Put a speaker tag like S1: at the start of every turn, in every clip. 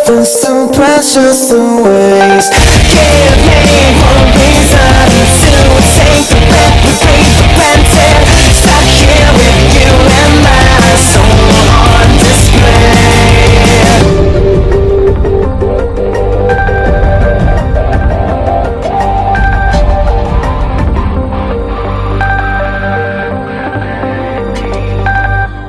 S1: for some precious ways. Give me one reason to take the breath we take for granted. Stuck here with you and my soul on display.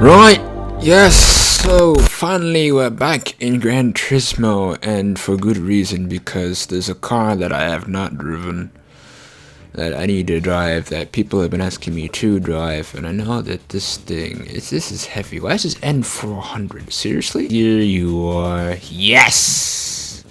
S2: Right, yes, so finally we're back in Gran Turismo, and for good reason, because there's a car that I have not driven that I need to drive, that people have been asking me to drive, and I know that this is heavy. Why is this N400? Seriously? Here you are. Yes!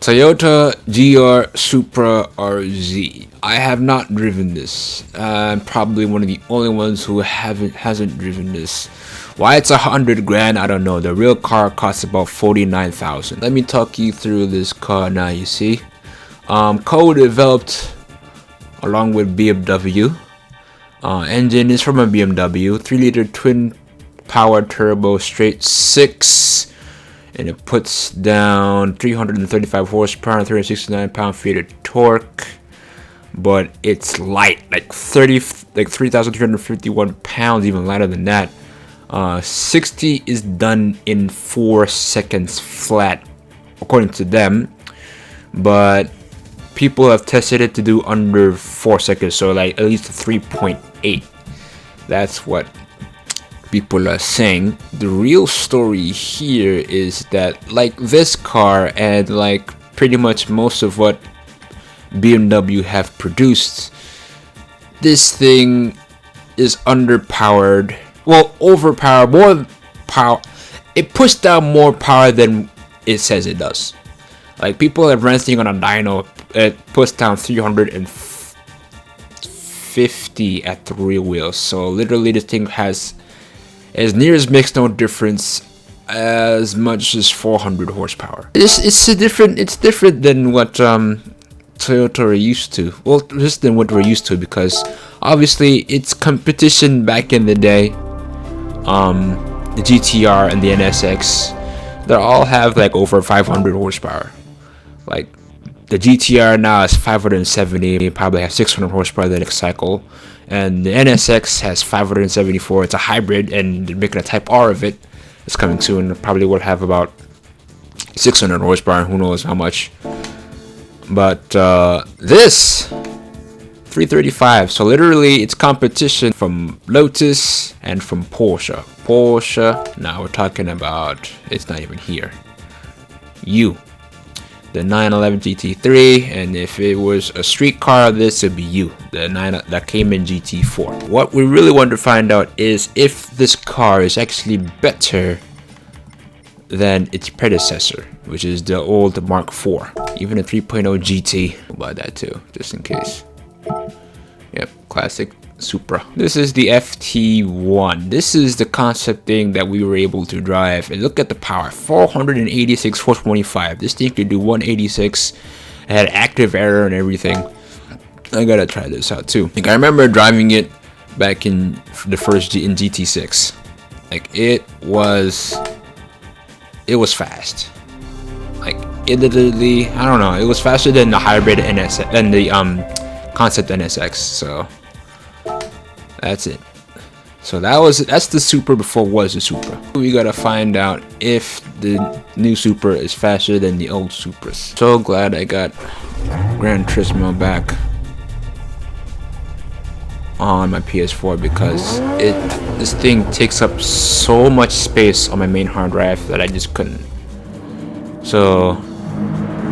S2: Toyota GR Supra RZ. I have not driven this. I'm probably one of the only ones who hasn't driven this. Why it's 100 grand, I don't know. The real car costs about 49,000. Let me talk you through this car now. You see, co-developed along with BMW. Engine is from a BMW, 3-liter twin power turbo straight 6. And it puts down 335 horsepower and 369 pound-feet of torque, but it's light, like 3,351 pounds, even lighter than that. 60 is done in 4 seconds flat, according to them, but people have tested it to do under 4 seconds, so like at least 3.8. That's what people are saying. The real story here is that, like this car and like pretty much most of what BMW have produced, this thing is underpowered. Well, overpowered, more power. It pushes down more power than it says it does. Like people have run this thing on a dyno, it puts down 350 at the rear wheels. So literally this thing has, as near as makes no difference, as much as 400 horsepower. It's different than what Toyota are used to. Well, just than what we're used to, because obviously it's competition back in the day. The GTR and the NSX, they all have like over 500 horsepower. Like the GTR now is 570, probably has 600 horsepower the next cycle. And the NSX has 574. It's a hybrid, and they're making a Type R of it. It's coming soon. Probably will have about 600 horsepower. Who knows how much? But this 335. So literally, it's competition from Lotus and from Porsche. Now we're talking about. It's not even here. The 911 GT3, and if it was a street car, this would be the that came in GT4. What we really want to find out is if this car is actually better than its predecessor, which is the old Mark IV. Even a 3.0 GT. I'll buy that too, just in case. Yep, classic Supra. This is the FT1. This is the concept thing that we were able to drive, and look at the power, 486 425. This thing could do 186. It had active error and everything. I gotta try this out too. Like I remember driving it back in the first in GT6. Like it was fast. Like it literally, I don't know, it was faster than the hybrid NSX, than the concept NSX. So that's it. So that's the Supra before it was the Supra. We gotta find out if the new Supra is faster than the old Supras. So glad I got Gran Turismo back on my PS4, because this thing takes up so much space on my main hard drive that I just couldn't. So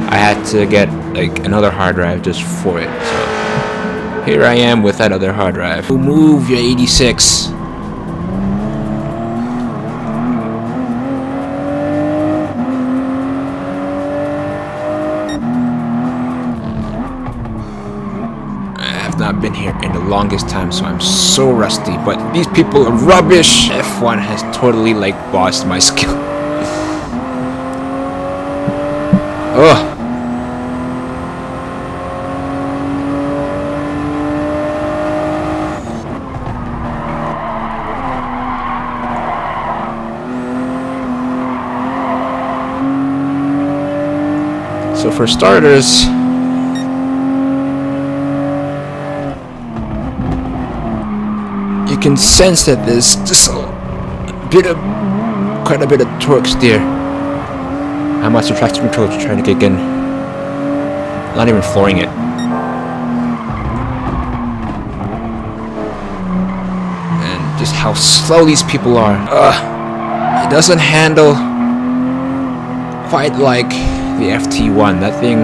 S2: I had to get like another hard drive just for it. So here I am with that other hard drive. Move your 86. Not been here in the longest time, so I'm so rusty, but these people are rubbish. F1 has totally like bossed my skill. Ugh. So for starters, you can sense that there's just quite a bit of torque steer. How much the traction control is trying to kick in. Not even flooring it. And just how slow these people are. It doesn't handle quite like the FT1. That thing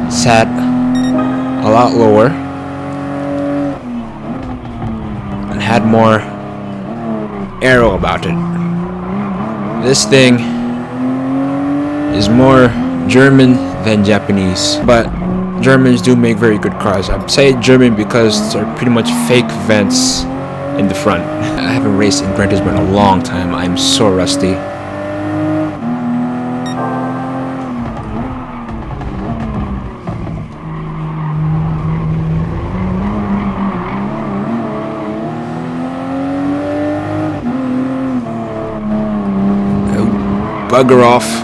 S2: sat a lot lower and had more aero about it. This thing is more German than Japanese, but Germans do make very good cars. I say German because they're pretty much fake vents in the front. I haven't raced in Gran Turismo in a long time. I'm so rusty. Oh, bugger off.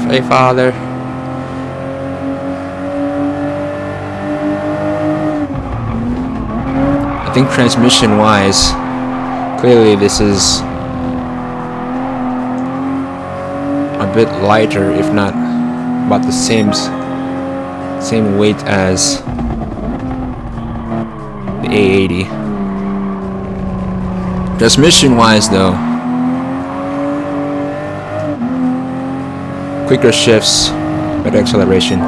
S2: Hey, father. I think transmission-wise, clearly this is a bit lighter, if not about the same weight as the A80. Transmission-wise, though, quicker shifts, better acceleration.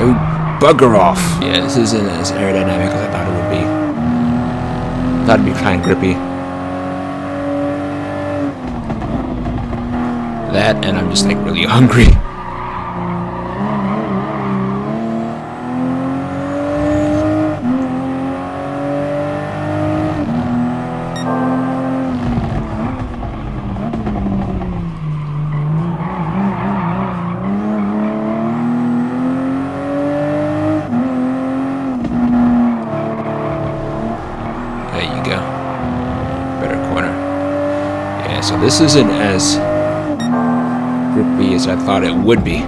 S2: Oh, bugger off! Yeah, this isn't as aerodynamic as I thought it would be. I thought it'd be kind of grippy. That, and I'm just like really hungry. So this isn't as grippy as I thought it would be.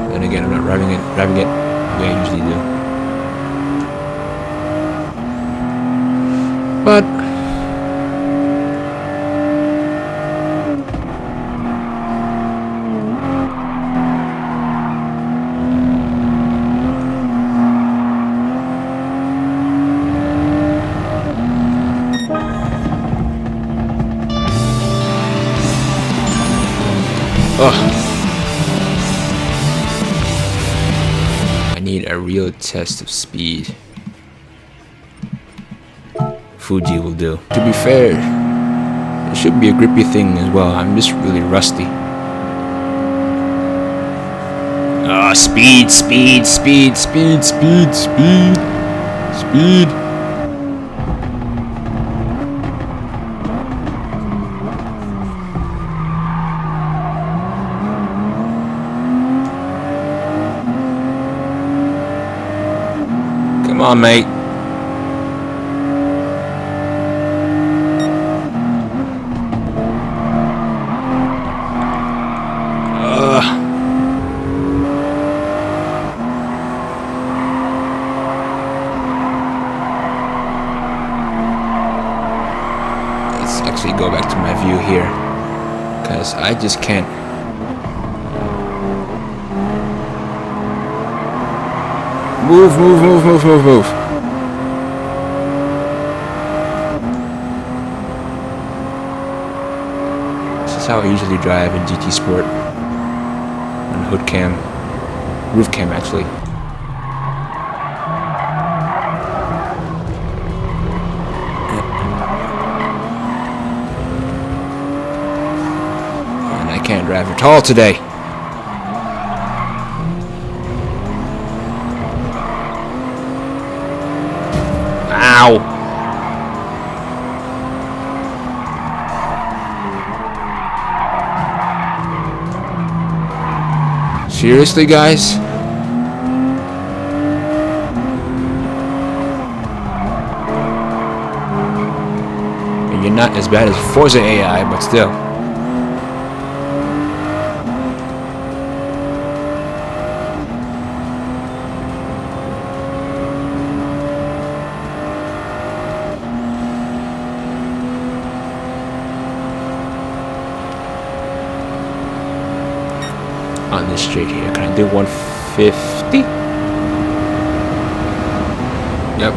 S2: Then again, I'm not driving it the way I usually do. But I need a real test of speed. Fuji will do. To be fair, it should be a grippy thing as well. I'm just really rusty. Speed. Come on, mate. Let's actually go back to my view here, because I just can't. Move. This is how I usually drive in GT Sport. On hood cam. Roof cam, actually. And I can't drive at all today. Ow! Seriously, guys? And you're not as bad as Forza AI, but still. On this straight here, can I do 150? Yep.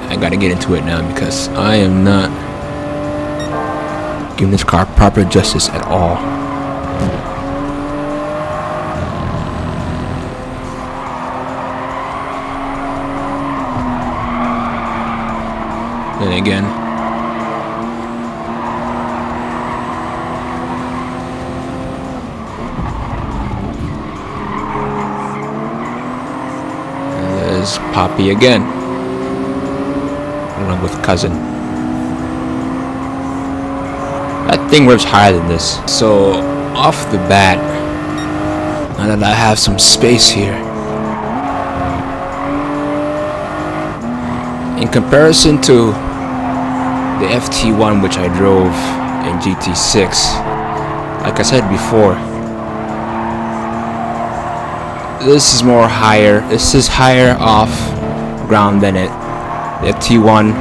S2: I gotta get into it now because I am not giving this car proper justice at all. Then again, and there's Poppy again, along with Cousin. That thing revs higher than this. So off the bat, now that I have some space here, in comparison to the FT1 which I drove in GT6, like I said before, this is more higher. This is higher off ground than it. The FT1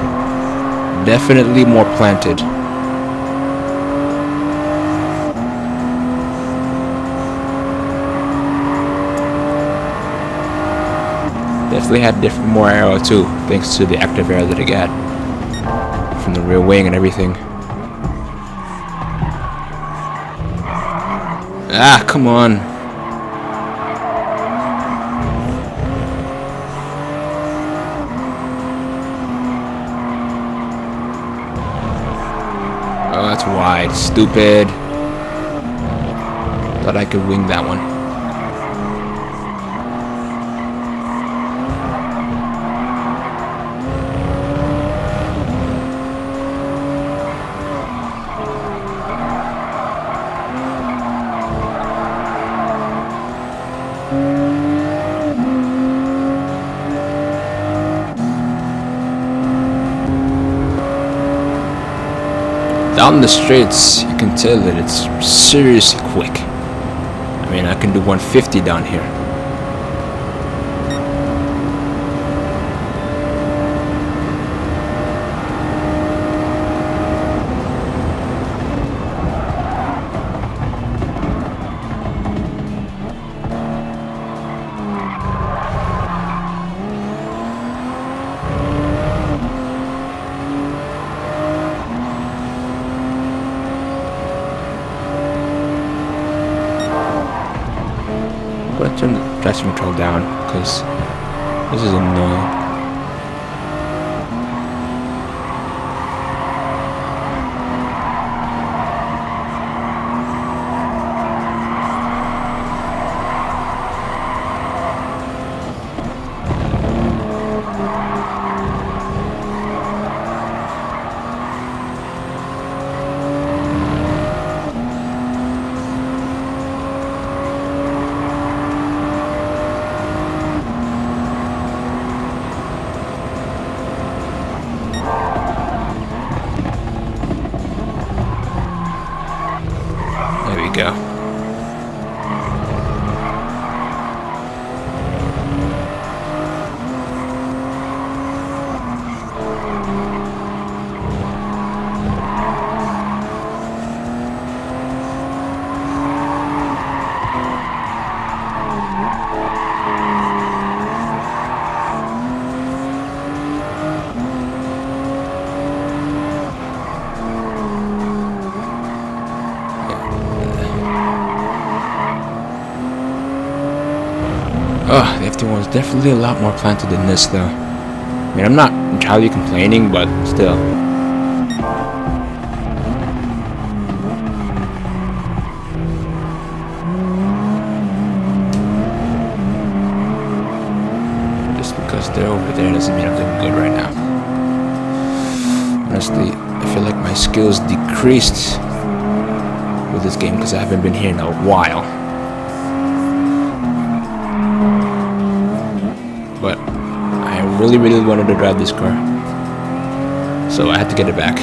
S2: definitely more planted. Definitely had more aero too, thanks to the active aero that it got from the rear wing and everything. Ah, come on. Oh, that's wide. Stupid. Thought I could wing that one. Down the straights, you can tell that it's seriously quick. I mean, I can do 150 down here. I'm gonna turn the traction control down because this is annoying. There we go. Oh, the FT1 is definitely a lot more planted than this though. I mean, I'm not entirely complaining, but still. Just because they're over there doesn't mean I'm doing good right now. Honestly, I feel like my skills decreased with this game because I haven't been here in a while. But I really wanted to drive this car, so I had to get it back.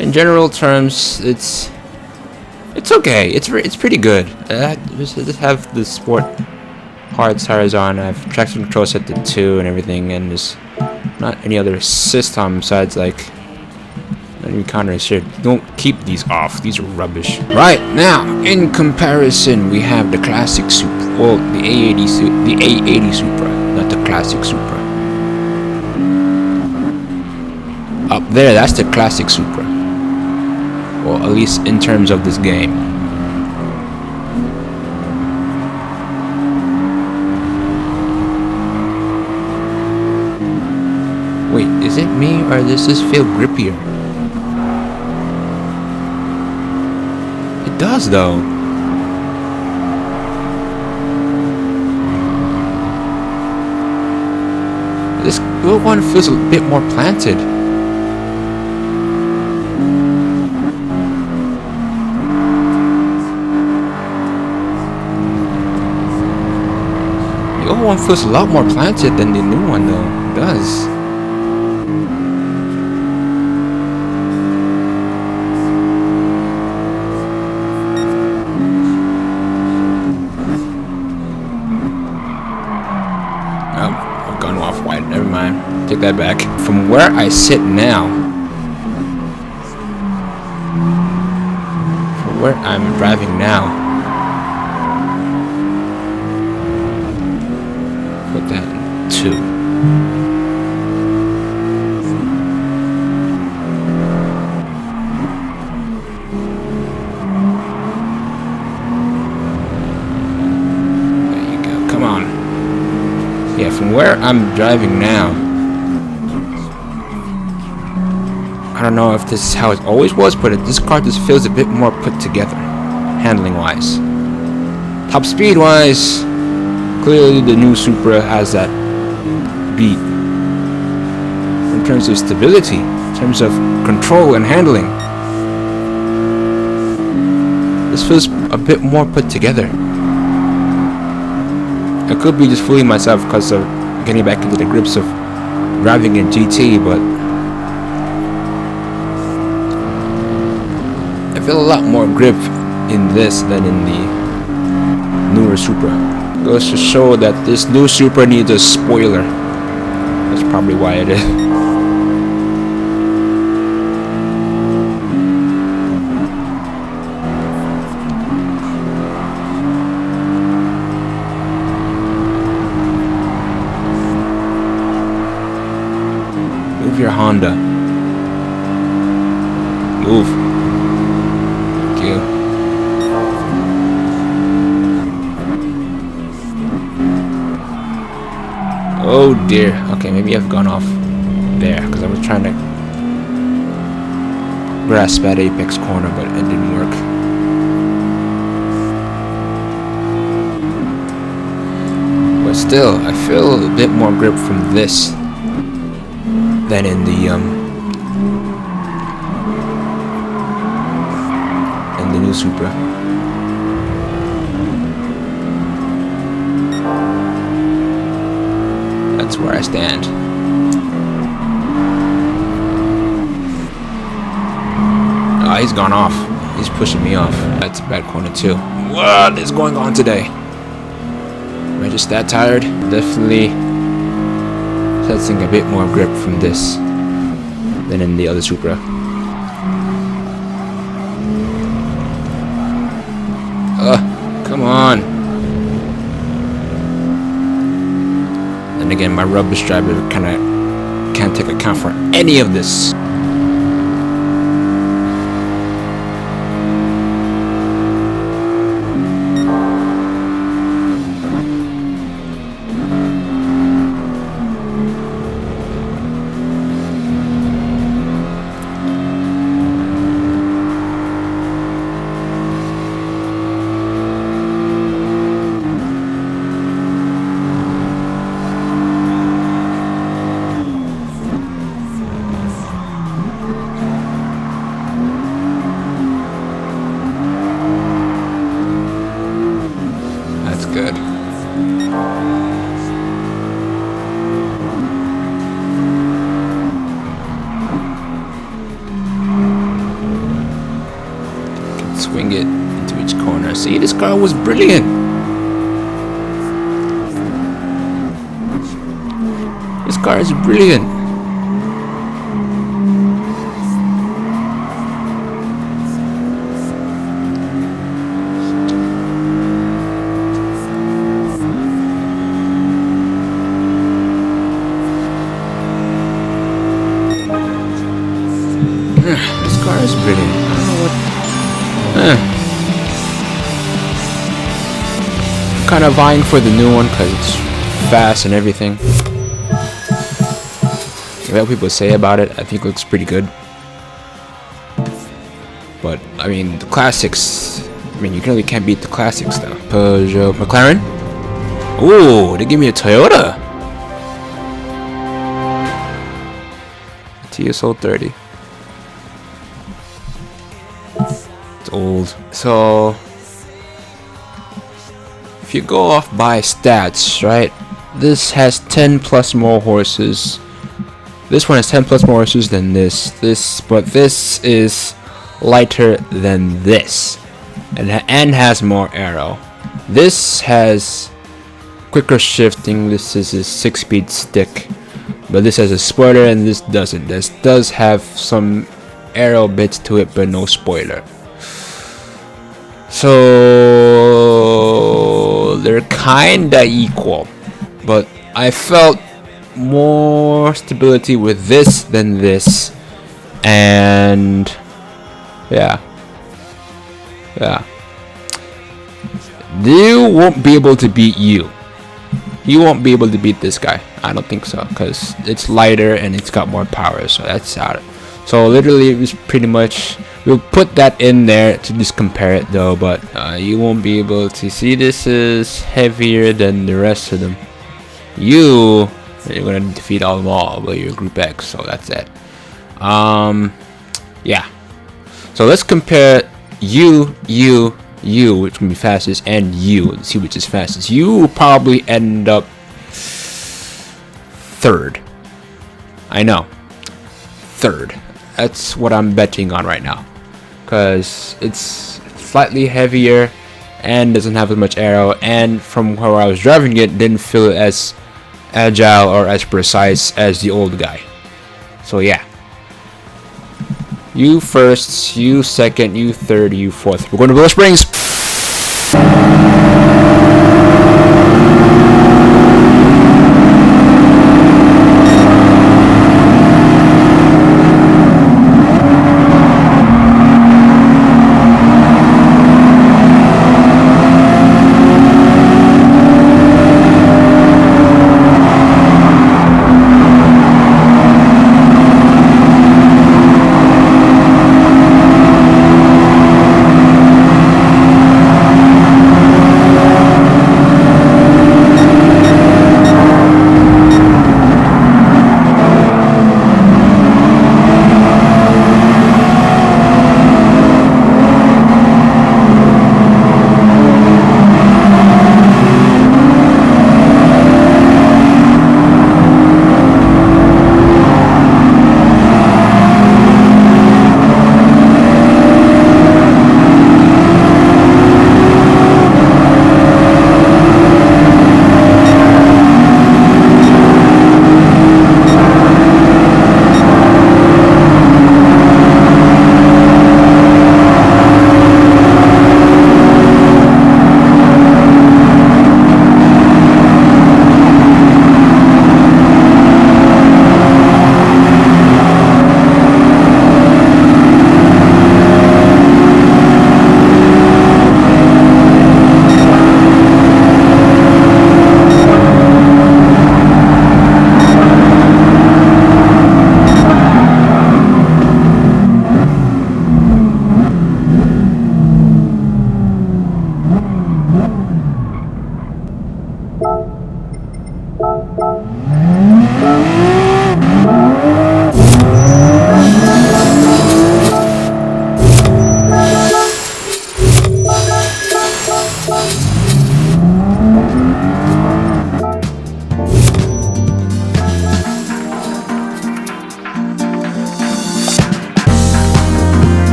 S2: In general terms, it's okay. It's pretty good. Just have the sport hard tires on. I have traction control set to 2 and everything, and there's not any other system besides like any counters here. Don't keep these off. These are rubbish. Right now, in comparison, we have the classic Supra. Well, the A80 Supra, not the classic Supra. Up there, that's the classic Supra. Well, at least in terms of this game. Wait, is it me or does this feel grippier? It does though. This little one feels a bit more planted. The old one feels a lot more planted than the new one though. It does. Oh, I've gone off wide. Never mind. Take that back. From where I sit now, from where I'm driving now, put that in 2. There you go. Come on. Yeah, from where I'm driving now, I don't know if this is how it always was, but this car just feels a bit more put together, handling-wise. Top speed-wise, clearly the new Supra has that beat. In terms of stability, in terms of control and handling, this feels a bit more put together. I could be just fooling myself because of getting back into the grips of driving in GT, but I feel a lot more grip in this than in the newer Supra. Goes to show that this new Supra needs a spoiler. That's probably why it is. Move your Honda. Move. Thank you. Oh dear. Okay, maybe I've gone off there because I was trying to grasp that apex corner, but it didn't work. But still, I feel a bit more grip from this than in the new Supra. That's where I stand. Oh, he's gone off. He's pushing me off. That's a bad corner too. What is going on today? Am I just that tired? Definitely sensing a bit more grip from this than in the other Supra. Come on. And again, my rubbish driver kind of can't take account for any of this. Good. Can swing it into each corner. See, this car was brilliant. This car is brilliant. This car is brilliant. I don't know what. I'm kind of vying for the new one because it's fast and everything. What people say about it, I think it looks pretty good. But I mean, the classics. I mean, you really can't beat the classics though. Peugeot, McLaren. Ooh, they give me a Toyota. TSO 30. It's old. So if you go off by stats, right? This has 10 plus more horses. This one has 10 plus more horses than this. But this is lighter than this, and has more aero. This has quicker shifting. This is a 6-speed stick, but this has a spoiler, and this doesn't. This does have some aero bits to it, but no spoiler. So they're kinda equal, but I felt more stability with this than this, and yeah, you won't be able to beat you. You won't be able to beat this guy. I don't think so, because it's lighter and it's got more power, so that's out. So literally, it was pretty much. We'll put that in there to just compare it though, but you won't be able to see. This is heavier than the rest of them. You're gonna defeat all of them all, but you're Group X, so that's it. Yeah. So let's compare you, which can be fastest, and you. Let's see which is fastest. You will probably end up third. I know, third. That's what I'm betting on right now, because it's slightly heavier and doesn't have as much aero, and from where I was driving it, didn't feel as agile or as precise as the old guy. So yeah, you first, you second, you third, you fourth. We're going to Willow Springs.